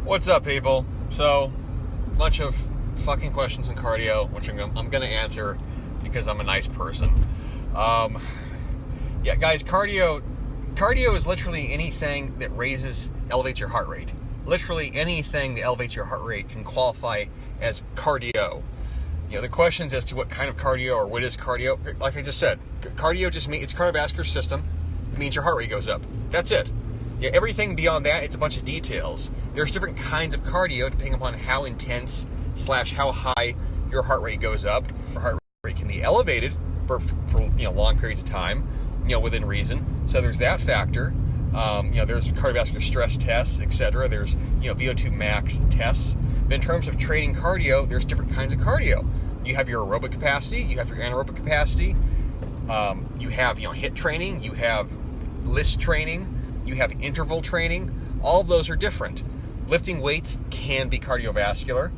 What's up, people? So, bunch of fucking questions on cardio, which I'm going to answer because I'm a nice person. Yeah, guys, cardio is literally anything that elevates your heart rate. Literally anything that elevates your heart rate can qualify as cardio. You know, the questions as to what kind of cardio or what is cardio, like I just said, cardio just means it's cardiovascular system. It means your heart rate goes up. That's it. Yeah, everything beyond that, it's a bunch of details. There's different kinds of cardio depending upon how intense / how high your heart rate goes up. Your heart rate can be elevated for long periods of time, within reason. So there's that factor. There's cardiovascular stress tests, etc. There's VO2 max tests. But in terms of training cardio, there's different kinds of cardio. You have your aerobic capacity, you have your anaerobic capacity, you have HIIT training, you have list training, you have interval training. All of those are different. Lifting weights can be cardiovascular,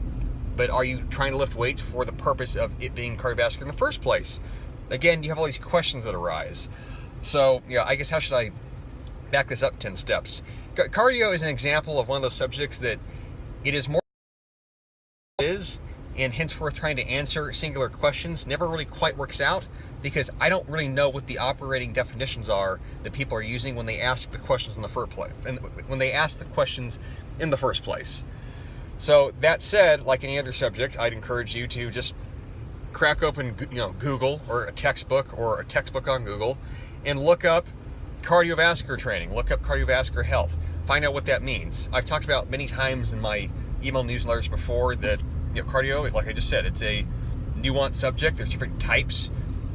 but are you trying to lift weights for the purpose of it being cardiovascular in the first place? Again, you have all these questions that arise. So, I guess how should I back this up 10 steps? Cardio is an example of one of those subjects that it is more is, and henceforth trying to answer singular questions never really quite works out, because I don't really know what the operating definitions are that people are using when they ask the questions in the first place. And when they ask the questions in the first place. So that said, like any other subject, I'd encourage you to just crack open, Google or a textbook on Google, and look up cardiovascular training. Look up cardiovascular health. Find out what that means. I've talked about many times in my email newsletters before that cardio, like I just said, it's a nuanced subject. There's different types.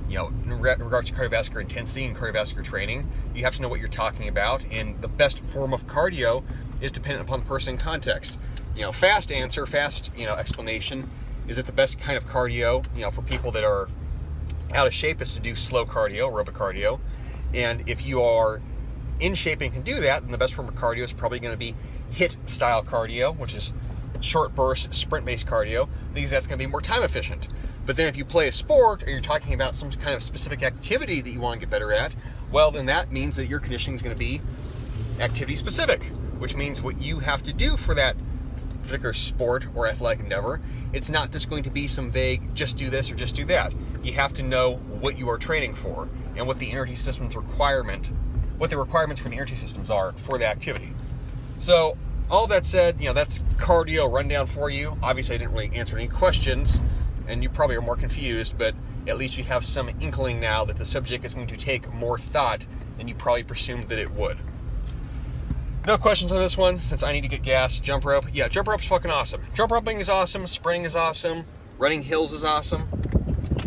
In regards to cardiovascular intensity and cardiovascular training, you have to know what you're talking about, and the best form of cardio is dependent upon the person and context. Fast explanation is that the best kind of cardio, for people that are out of shape is to do slow cardio, aerobic cardio, and if you are in shape and can do that, then the best form of cardio is probably going to be HIIT style cardio, which is short burst, sprint-based cardio, because that's going to be more time efficient. But then if you play a sport, or you're talking about some kind of specific activity that you want to get better at, well, then that means that your conditioning is going to be activity specific, which means what you have to do for that particular sport or athletic endeavor, it's not just going to be some vague, just do this or just do that. You have to know what you are training for and what the energy system's requirements for the energy systems are for the activity. So, all that said, that's cardio rundown for you. Obviously, I didn't really answer any questions, and you probably are more confused, but at least you have some inkling now that the subject is going to take more thought than you probably presumed that it would. No questions on this one, since I need to get gas. Jump rope. Yeah, jump rope's fucking awesome. Jump roping is awesome. Sprinting is awesome. Running hills is awesome.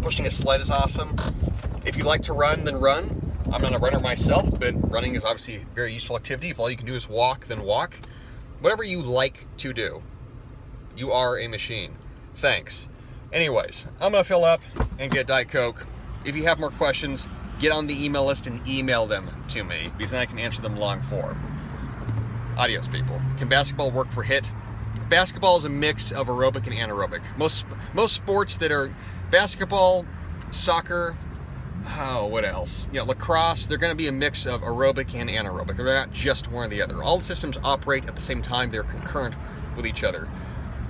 Pushing a sled is awesome. If you like to run, then run. I'm not a runner myself, but running is obviously a very useful activity. If all you can do is walk, then walk. Whatever you like to do, you are a machine. Thanks. Anyways, I'm going to fill up and get Diet Coke. If you have more questions, get on the email list and email them to me, because then I can answer them long form. Adios, people. Can basketball work for HIIT? Basketball is a mix of aerobic and anaerobic. Most sports that are basketball, soccer, what else? Lacrosse, they're going to be a mix of aerobic and anaerobic. They're not just one or the other. All the systems operate at the same time. They're concurrent with each other.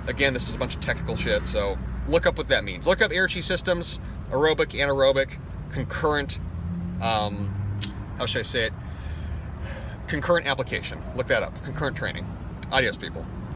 Again, this is a bunch of technical shit, so look up what that means. Look up energy systems, aerobic, anaerobic, concurrent, how should I say it? Concurrent application. Look that up. Concurrent training. Adios, people.